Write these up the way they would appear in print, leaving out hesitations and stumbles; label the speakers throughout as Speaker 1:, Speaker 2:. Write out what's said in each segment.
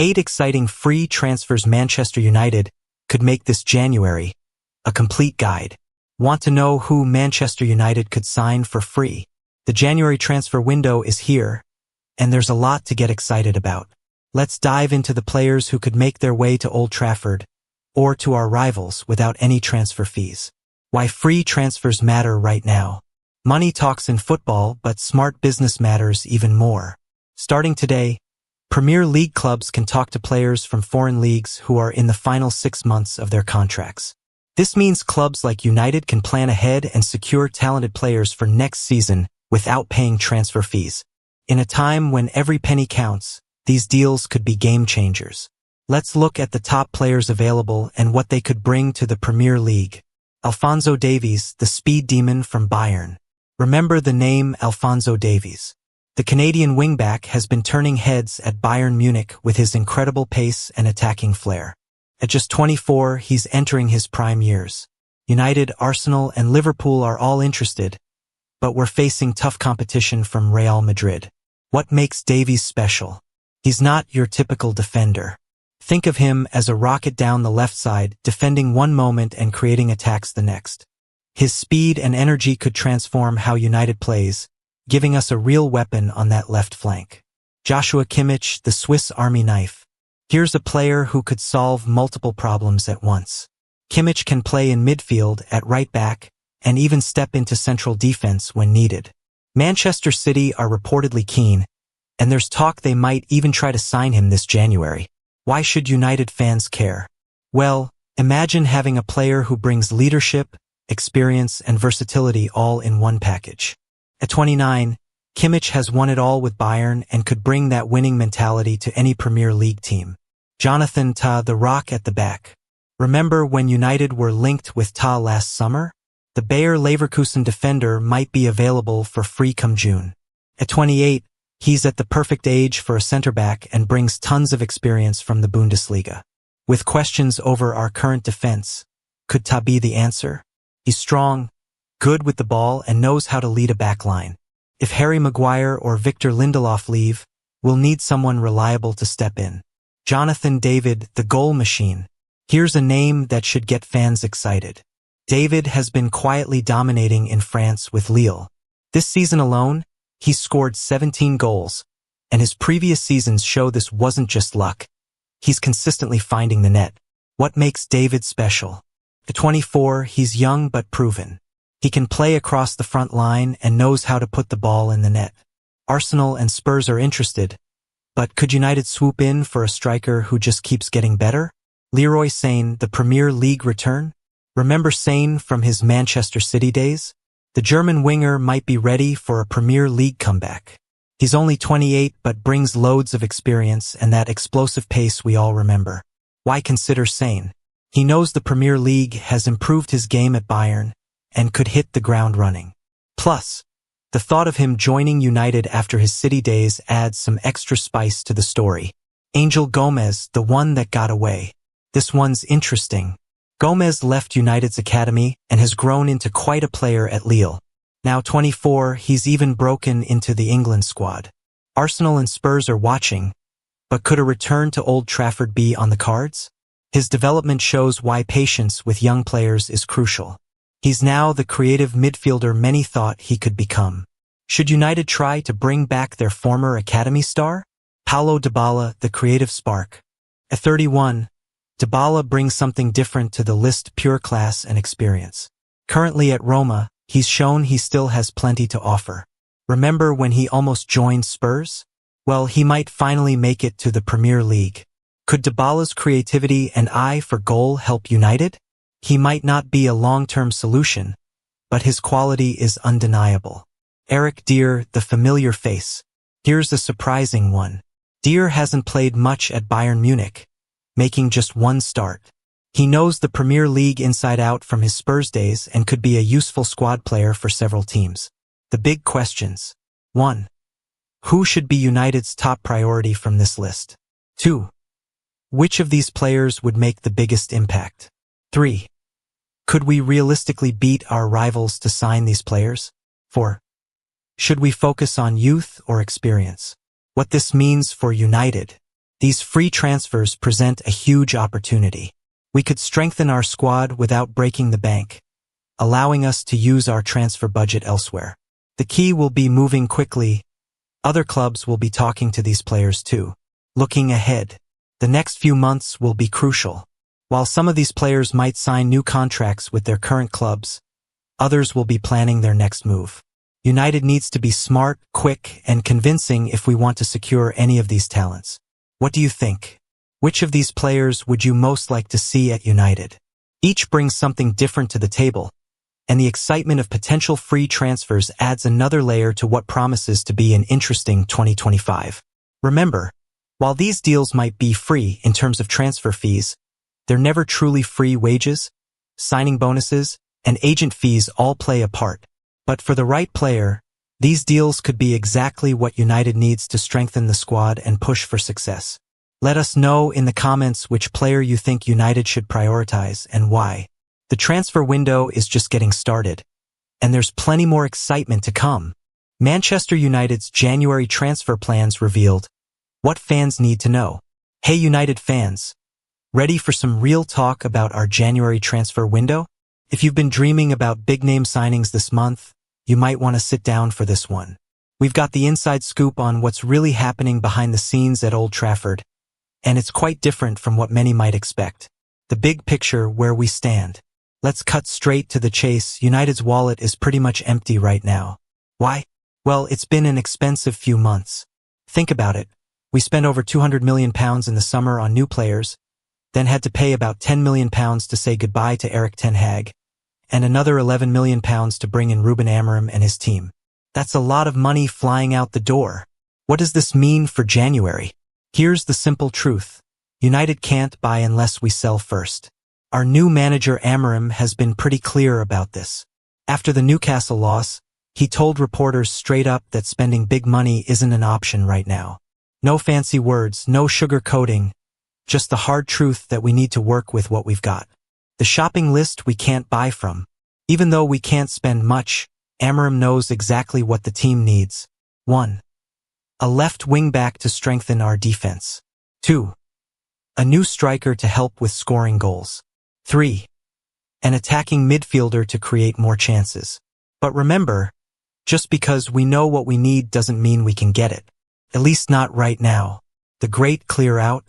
Speaker 1: 8 exciting free transfers Manchester United could make this January. A complete guide. Want to know who Manchester United could sign for free? The January transfer window is here, and there's a lot to get excited about. Let's dive into the players who could make their way to Old Trafford or to our rivals without any transfer fees. Why free transfers matter right now. Money talks in football, but smart business matters even more. Starting today, Premier League clubs can talk to players from foreign leagues who are in the final 6 months of their contracts. This means clubs like United can plan ahead and secure talented players for next season without paying transfer fees. In a time when every penny counts, these deals could be game changers. Let's look at the top players available and what they could bring to the Premier League. Alphonso Davies, the speed demon from Bayern. Remember the name Alphonso Davies. The Canadian wingback has been turning heads at Bayern Munich with his incredible pace and attacking flair. At just 24, he's entering his prime years. United, Arsenal, and Liverpool are all interested, but we're facing tough competition from Real Madrid. What makes Davies special? He's not your typical defender. Think of him as a rocket down the left side, defending one moment and creating attacks the next. His speed and energy could transform how United plays, giving us a real weapon on that left flank. Joshua Kimmich, the Swiss Army knife. Here's a player who could solve multiple problems at once. Kimmich can play in midfield, at right back, and even step into central defense when needed. Manchester City are reportedly keen, and there's talk they might even try to sign him this January. Why should United fans care? Well, imagine having a player who brings leadership, experience, and versatility all in one package. At 29, Kimmich has won it all with Bayern and could bring that winning mentality to any Premier League team. Jonathan Tah, the rock at the back. Remember when United were linked with Tah last summer? The Bayer Leverkusen defender might be available for free come June. At 28, he's at the perfect age for a center-back and brings tons of experience from the Bundesliga. With questions over our current defense, could Tah be the answer? He's strong, good with the ball, and knows how to lead a back line. If Harry Maguire or Victor Lindelof leave, we'll need someone reliable to step in. Jonathan David, the goal machine. Here's a name that should get fans excited. David has been quietly dominating in France with Lille. This season alone, he's scored 17 goals, and his previous seasons show this wasn't just luck. He's consistently finding the net. What makes David special? At 24, he's young but proven. He can play across the front line and knows how to put the ball in the net. Arsenal and Spurs are interested, but could United swoop in for a striker who just keeps getting better? Leroy Sane, the Premier League return? Remember Sane from his Manchester City days? The German winger might be ready for a Premier League comeback. He's only 28 but brings loads of experience and that explosive pace we all remember. Why consider Sane? He knows the Premier League has improved his game at Bayern and could hit the ground running. Plus, the thought of him joining United after his City days adds some extra spice to the story. Angel Gomez, the one that got away. This one's interesting. Gomez left United's academy and has grown into quite a player at Lille. Now 24, he's even broken into the England squad. Arsenal and Spurs are watching, but could a return to Old Trafford be on the cards? His development shows why patience with young players is crucial. He's now the creative midfielder many thought he could become. Should United try to bring back their former academy star? Paulo Dybala, the creative spark. At 31, Dybala brings something different to the list: pure class and experience. Currently at Roma, he's shown he still has plenty to offer. Remember when he almost joined Spurs? Well, he might finally make it to the Premier League. Could Dybala's creativity and eye for goal help United? He might not be a long-term solution, but his quality is undeniable. Eric Dier, the familiar face. Here's a surprising one. Dier hasn't played much at Bayern Munich, making just one start. He knows the Premier League inside out from his Spurs days and could be a useful squad player for several teams. The big questions. 1. Who should be United's top priority from this list? 2. Which of these players would make the biggest impact? 3. Could we realistically beat our rivals to sign these players? 4. Should we focus on youth or experience? What this means for United. These free transfers present a huge opportunity. We could strengthen our squad without breaking the bank, allowing us to use our transfer budget elsewhere. The key will be moving quickly. Other clubs will be talking to these players too. Looking ahead, the next few months will be crucial. While some of these players might sign new contracts with their current clubs, others will be planning their next move. United needs to be smart, quick, and convincing if we want to secure any of these talents. What do you think? Which of these players would you most like to see at United? Each brings something different to the table, and the excitement of potential free transfers adds another layer to what promises to be an interesting 2025. Remember, while these deals might be free in terms of transfer fees, they're never truly free. Wages, signing bonuses, and agent fees all play a part. But for the right player, these deals could be exactly what United needs to strengthen the squad and push for success. Let us know in the comments which player you think United should prioritize and why. The transfer window is just getting started, and there's plenty more excitement to come. Manchester United's January transfer plans revealed. What fans need to know. Hey United fans, ready for some real talk about our January transfer window? If you've been dreaming about big-name signings this month, you might want to sit down for this one. We've got the inside scoop on what's really happening behind the scenes at Old Trafford, and it's quite different from what many might expect. The big picture, where we stand. Let's cut straight to the chase. United's wallet is pretty much empty right now. Why? Well, it's been an expensive few months. Think about it. We spent over £200 million in the summer on new players, then had to pay about £10 million to say goodbye to Erik ten Hag, and another £11 million to bring in Ruben Amorim and his team. That's a lot of money flying out the door. What does this mean for January? Here's the simple truth. United can't buy unless we sell first. Our new manager Amorim has been pretty clear about this. After the Newcastle loss, he told reporters straight up that spending big money isn't an option right now. No fancy words, no sugar-coating, just the hard truth that we need to work with what we've got. The shopping list we can't buy from. Even though we can't spend much, Amorim knows exactly what the team needs. 1. A left wing-back to strengthen our defense. 2. A new striker to help with scoring goals. 3. An attacking midfielder to create more chances. But remember, just because we know what we need doesn't mean we can get it. At least not right now. The great clear out?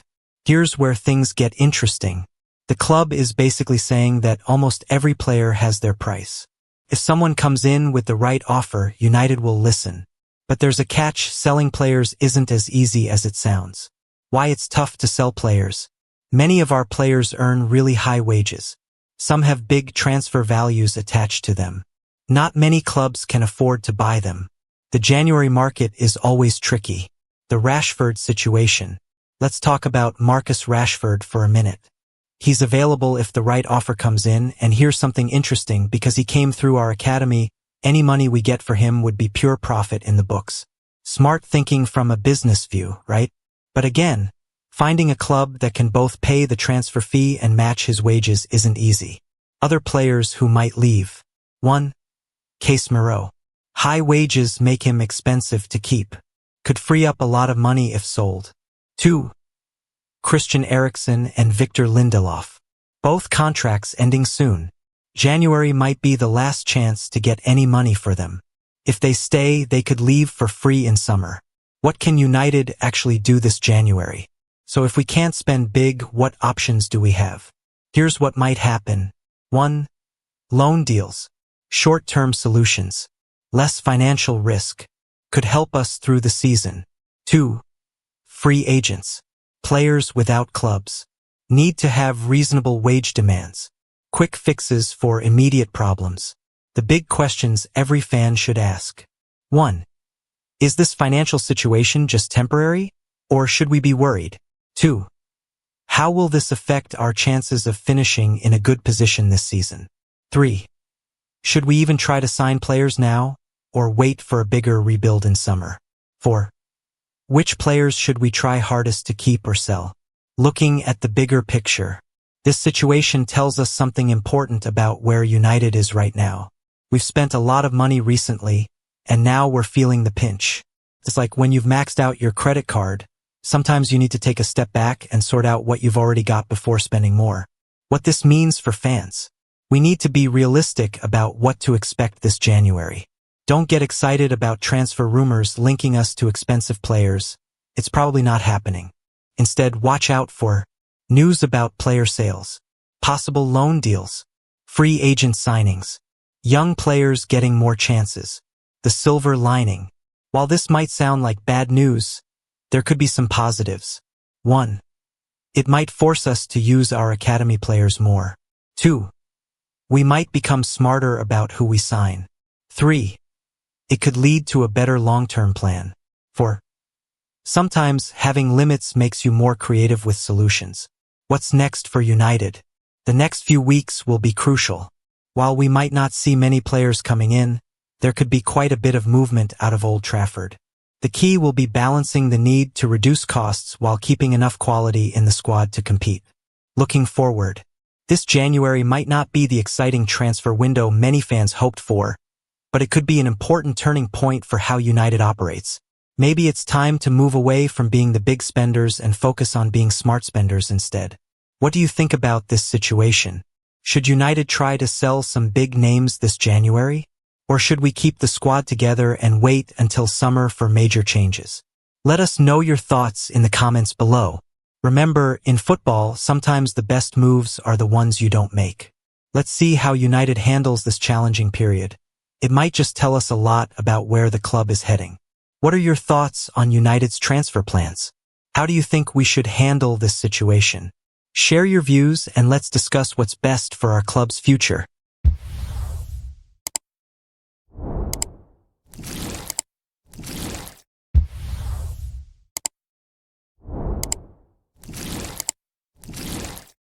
Speaker 1: Here's where things get interesting. The club is basically saying that almost every player has their price. If someone comes in with the right offer, United will listen. But there's a catch. Selling players isn't as easy as it sounds. Why it's tough to sell players? Many of our players earn really high wages. Some have big transfer values attached to them. Not many clubs can afford to buy them. The January market is always tricky. The Rashford situation. Let's talk about Marcus Rashford for a minute. He's available if the right offer comes in, and here's something interesting. Because he came through our academy, any money we get for him would be pure profit in the books. Smart thinking from a business view, right? But again, finding a club that can both pay the transfer fee and match his wages isn't easy. Other players who might leave. 1. Casemiro. High wages make him expensive to keep. Could free up a lot of money if sold. 2. Christian Eriksen and Victor Lindelof. Both contracts ending soon. January might be the last chance to get any money for them. If they stay, they could leave for free in summer. What can United actually do this January? So if we can't spend big, what options do we have? Here's what might happen. 1. Loan deals. Short-term solutions. Less financial risk. Could help us through the season. 2. Free agents. Players without clubs. Need to have reasonable wage demands. Quick fixes for immediate problems. The big questions every fan should ask. 1. Is this financial situation just temporary, or should we be worried? 2. How will this affect our chances of finishing in a good position this season? 3. Should we even try to sign players now, or wait for a bigger rebuild in summer? 4. Which players should we try hardest to keep or sell? Looking at the bigger picture, this situation tells us something important about where United is right now. We've spent a lot of money recently, and now we're feeling the pinch. It's like when you've maxed out your credit card, Sometimes you need to take a step back and sort out what you've already got before spending more. What this means for fans. We need to be realistic about what to expect this January. Don't get excited about transfer rumors linking us to expensive players. It's probably not happening. Instead, watch out for news about player sales, possible loan deals, free agent signings, young players getting more chances, the silver lining. While this might sound like bad news, there could be some positives. 1. It might force us to use our academy players more. 2. We might become smarter about who we sign. 3. It could lead to a better long-term plan. 4. Sometimes having limits makes you more creative with solutions. What's next for United? The next few weeks will be crucial. While we might not see many players coming in, there could be quite a bit of movement out of Old Trafford. The key will be balancing the need to reduce costs while keeping enough quality in the squad to compete. Looking forward, this January might not be the exciting transfer window many fans hoped for, but it could be an important turning point for how United operates. Maybe it's time to move away from being the big spenders and focus on being smart spenders instead. What do you think about this situation? Should United try to sell some big names this January? Or should we keep the squad together and wait until summer for major changes? Let us know your thoughts in the comments below. Remember, in football, sometimes the best moves are the ones you don't make. Let's see how United handles this challenging period. It might just tell us a lot about where the club is heading. What are your thoughts on United's transfer plans? How do you think we should handle this situation? Share your views and let's discuss what's best for our club's future.